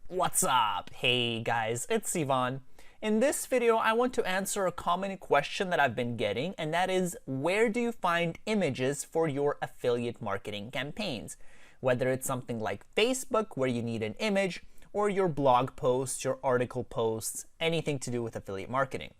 What's up? Hey guys, it's Ivan. In this video, I want to answer a common question that I've been getting, and that is, where do you find images for your affiliate marketing campaigns? Whether it's something like Facebook, where you need an image, or your blog posts, your article posts, anything to do with affiliate marketing.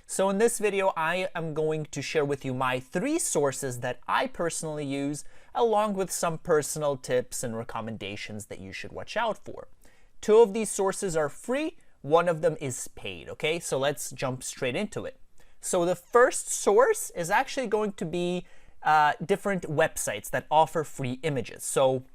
So in this video, I am going to share with you my 3 sources that I personally use, along with some personal tips and recommendations that you should watch out for. 2 of these sources are free, 1 of them is paid, okay? So let's jump straight into it. So the first source is actually going to be different websites that offer free images. So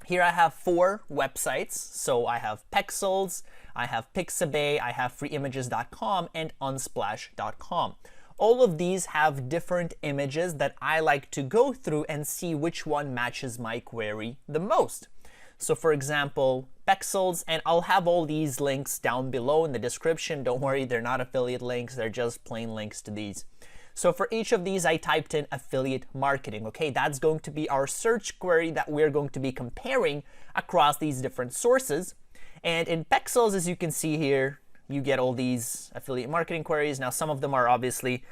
here I have 4 websites. So I have Pexels, I have Pixabay, I have freeimages.com, and unsplash.com. All of these have different images that I like to go through and see which one matches my query the most. So for example, Pexels, and I'll have all these links down below in the description. Don't worry, they're not affiliate links, they're just plain links to these. So for each of these, I typed in affiliate marketing, okay? That's going to be our search query that we're going to be comparing across these different sources. And in Pexels, as you can see here, you get all these affiliate marketing queries. Now, some of them are obviously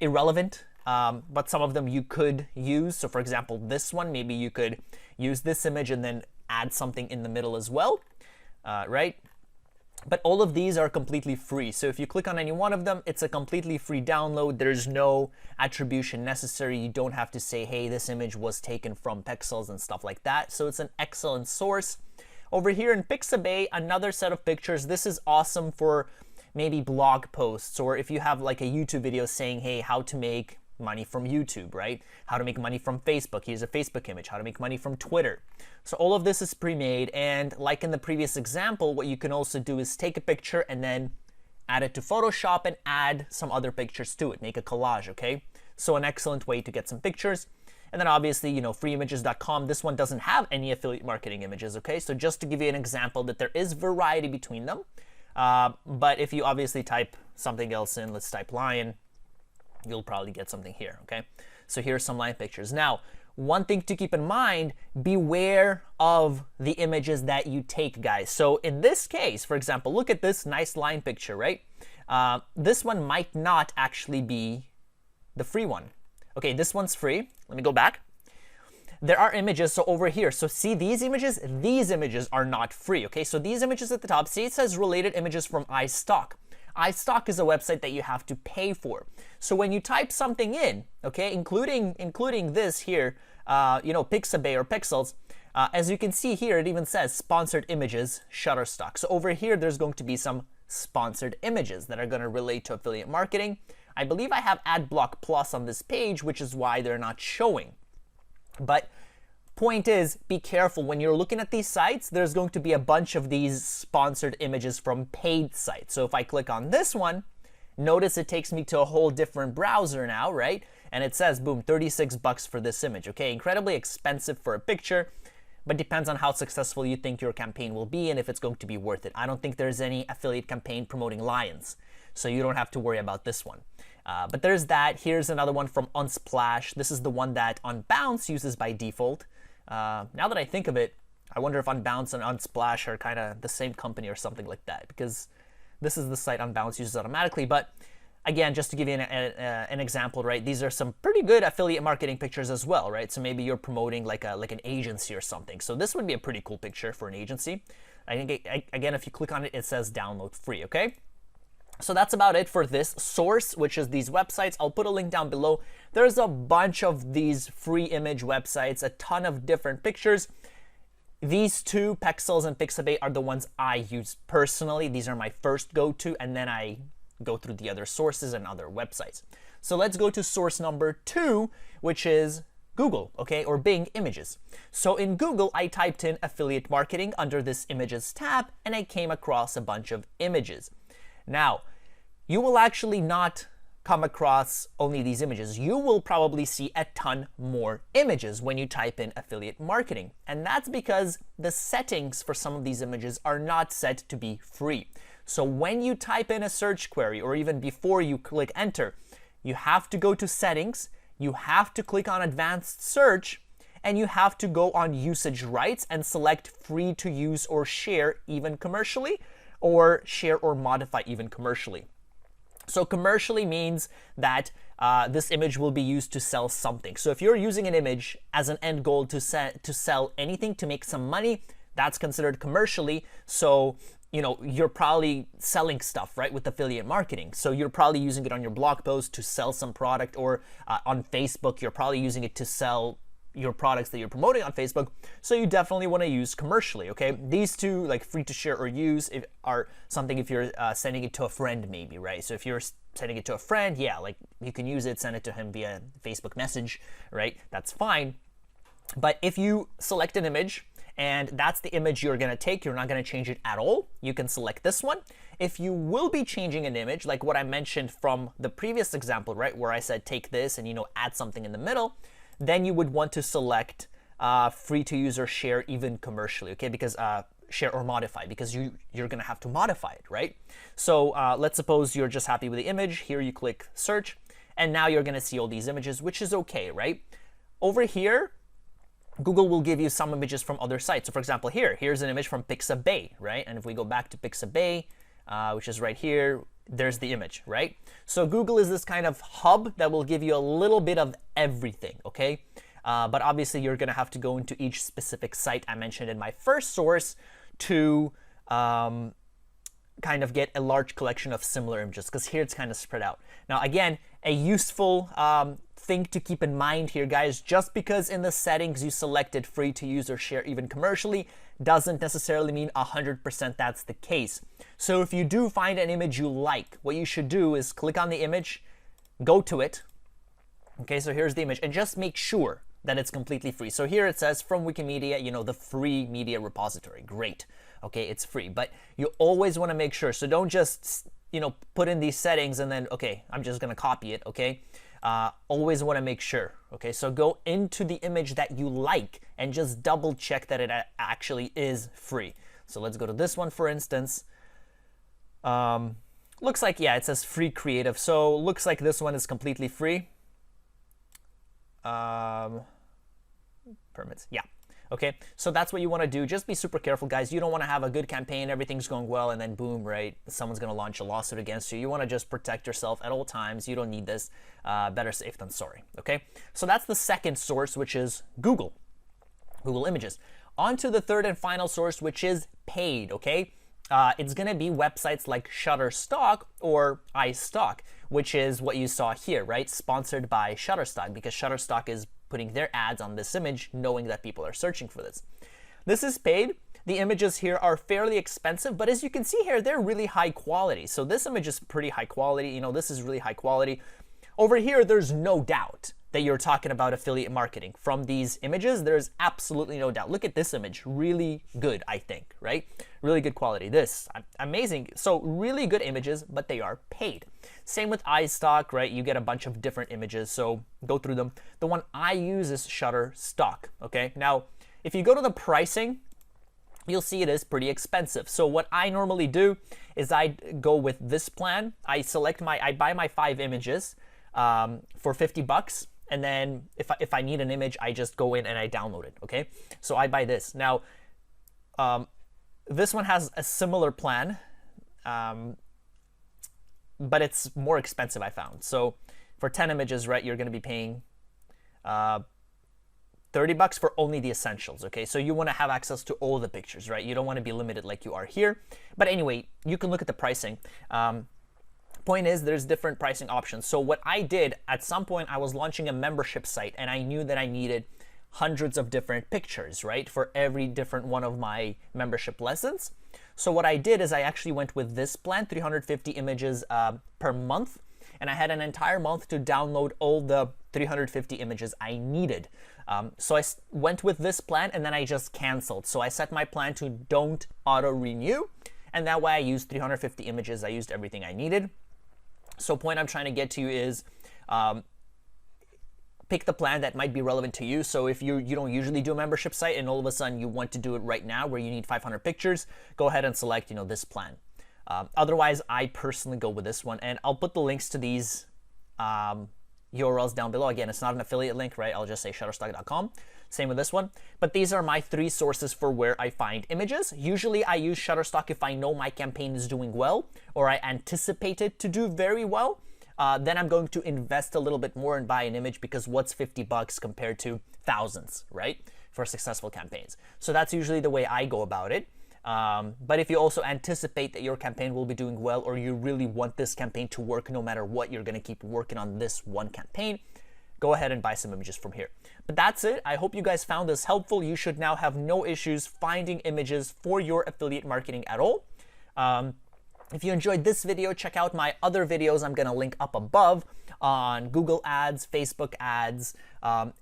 irrelevant, but some of them you could use. So for example, this one, maybe you could use this image and then add something in the middle as well, right? But all of these are completely free. So if you click on any one of them, it's a completely free download. There's no attribution necessary. You don't have to say, hey, this image was taken from Pexels and stuff like that. So it's an excellent source. Over here in Pixabay, another set of pictures. This is awesome for maybe blog posts, or if you have like a YouTube video saying, hey, how to make money from YouTube, right? How to make money from Facebook. Here's a Facebook image. How to make money from Twitter. So all of this is pre-made, and like in the previous example, what you can also do is take a picture and then add it to Photoshop and add some other pictures to it. Make a collage, okay? So an excellent way to get some pictures. And then obviously, you know, freeimages.com, this one doesn't have any affiliate marketing images, okay? So just to give you an example that there is variety between them. But if you obviously type something else in, let's type lion, you'll probably get something here, okay? So here's some lion pictures. Now, one thing to keep in mind, beware of the images that you take, guys. So in this case, for example, look at this nice lion picture, right? This one might not actually be the free one. Okay, this one's free. Let me go back. There are images, so over here, so see these images are not free, okay? So these images at the top, see it says related images from iStock. iStock is a website that you have to pay for. So when you type something in, okay, including this here, you know, Pixabay or Pexels, as you can see here, it even says sponsored images, Shutterstock. So over here, there's going to be some sponsored images that are going to relate to affiliate marketing. I believe I have AdBlock Plus on this page, which is why they're not showing. But point is, be careful. When you're looking at these sites, there's going to be a bunch of these sponsored images from paid sites. So if I click on this one, notice it takes me to a whole different browser now, right? And it says, boom, 36 bucks for this image. Okay, incredibly expensive for a picture, but depends on how successful you think your campaign will be and if it's going to be worth it. I don't think there's any affiliate campaign promoting lions, so you don't have to worry about this one. But there's that. Here's another one from Unsplash. This is the one that Unbounce uses by default. Now that I think of it, I wonder if Unbounce and Unsplash are kind of the same company or something like that, because this is the site Unbounce uses automatically. But again, just to give you an example, right? These are some pretty good affiliate marketing pictures as well, right? So maybe you're promoting like an agency or something. So this would be a pretty cool picture for an agency. I think again, if you click on it, it says download free, okay? So that's about it for this source, which is these websites. I'll put a link down below. There's a bunch of these free image websites, a ton of different pictures. These 2, Pexels and Pixabay, are the ones I use personally. These are my first go-to, and then I go through the other sources and other websites. So let's go to source number 2, which is Google, okay, or Bing Images. So in Google, I typed in affiliate marketing under this images tab, and I came across a bunch of images. Now, you will actually not come across only these images. You will probably see a ton more images when you type in affiliate marketing. And that's because the settings for some of these images are not set to be free. So when you type in a search query, or even before you click enter, you have to go to settings, you have to click on advanced search, and you have to go on usage rights and select free to use or share even commercially, or share or modify even commercially. So commercially means that this image will be used to sell something. So if you're using an image as an end goal to sell anything, to make some money, that's considered commercially. So you're probably selling stuff, right, with affiliate marketing. So you're probably using it on your blog post to sell some product, or on Facebook, you're probably using it to sell your products that you're promoting on Facebook. So you definitely want to use commercially, okay? These two, like free to share or use, are something if you're sending it to a friend maybe, right? So if you're sending it to a friend, yeah, like you can use it, send it to him via Facebook message, right? That's fine. But if you select an image, and that's the image you're going to take, you're not going to change it at all, you can select this one. If you will be changing an image, like what I mentioned from the previous example, right, where I said take this and add something in the middle, then you would want to select free to use or share even commercially, okay? Because share or modify, because you're going to have to modify it, right? So let's suppose you're just happy with the image. Here you click search, and now you're going to see all these images, which is okay, right? Over here, Google will give you some images from other sites. So for example, here's an image from Pixabay, right? And if we go back to Pixabay, which is right here, there's the image, right? So Google is this kind of hub that will give you a little bit of everything, okay? But obviously, you're going to have to go into each specific site I mentioned in my first source to kind of get a large collection of similar images, because here it's kind of spread out. Now, again, a useful thing to keep in mind here, guys, just because in the settings you selected free to use or share even commercially doesn't necessarily mean 100% that's the case. So if you do find an image you like, what you should do is click on the image, go to it. Okay, so here's the image, and just make sure that it's completely free. So here it says from Wikimedia, the free media repository. Great. Okay, it's free, but you always want to make sure. So don't just, put in these settings and then, okay, I'm just going to copy it, okay? Always want to make sure, okay? So go into the image that you like and just double check that it actually is free. So let's go to this one, for instance. Looks like, yeah, it says free creative. So looks like this one is completely free. Permits, yeah. Okay, so that's what you want to do. Just be super careful, guys. You don't want to have a good campaign, everything's going well, and then boom, right? Someone's going to launch a lawsuit against you. You want to just protect yourself at all times. You don't need this. Better safe than sorry, okay? So that's the second source, which is Google Images. On to the third and final source, which is paid, okay? It's going to be websites like Shutterstock or iStock, which is what you saw here, right? Sponsored by Shutterstock, because Shutterstock is putting their ads on this image, knowing that people are searching for this. This is paid. The images here are fairly expensive, but as you can see here, they're really high quality. So this image is pretty high quality. This is really high quality. Over here, there's no doubt that you're talking about affiliate marketing. From these images, there's absolutely no doubt. Look at this image, really good, I think, right? Really good quality. This, amazing. So really good images, but they are paid. Same with iStock, right? You get a bunch of different images, so go through them. The one I use is Shutterstock, okay? Now, if you go to the pricing, you'll see it is pretty expensive. So what I normally do is I go with this plan. I buy my 5 images for $50. And then if I need an image, I just go in and I download it, okay? So I buy this. Now, this one has a similar plan, but it's more expensive, I found. So for 10 images, right, you're going to be paying $30 for only the essentials, okay? So you want to have access to all the pictures, right? You don't want to be limited like you are here. But anyway, you can look at the pricing. Point is, there's different pricing options. So what I did, at some point, I was launching a membership site, and I knew that I needed hundreds of different pictures, right, for every different one of my membership lessons. So what I did is I actually went with this plan, 350 images per month, and I had an entire month to download all the 350 images I needed. So I went with this plan, and then I just canceled. So I set my plan to don't auto-renew, and that way I used 350 images. I used everything I needed. So point I'm trying to get to is pick the plan that might be relevant to you. So if you don't usually do a membership site and all of a sudden you want to do it right now where you need 500 pictures, go ahead and select this plan. Otherwise, I personally go with this one, and I'll put the links to these URLs down below. Again, it's not an affiliate link, right? I'll just say shutterstock.com. Same with this one. But these are my 3 sources for where I find images. Usually I use Shutterstock if I know my campaign is doing well, or I anticipate it to do very well. Then I'm going to invest a little bit more and buy an image, because what's $50 compared to thousands, right? For successful campaigns. So that's usually the way I go about it. But if you also anticipate that your campaign will be doing well, or you really want this campaign to work no matter what, you're going to keep working on this one campaign, go ahead and buy some images from here. But that's it. I hope you guys found this helpful. You should now have no issues finding images for your affiliate marketing at all. If you enjoyed this video, check out my other videos I'm going to link up above on Google Ads, Facebook ads,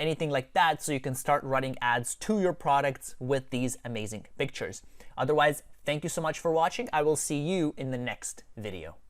anything like that, so you can start running ads to your products with these amazing pictures. Otherwise, thank you so much for watching. I will see you in the next video.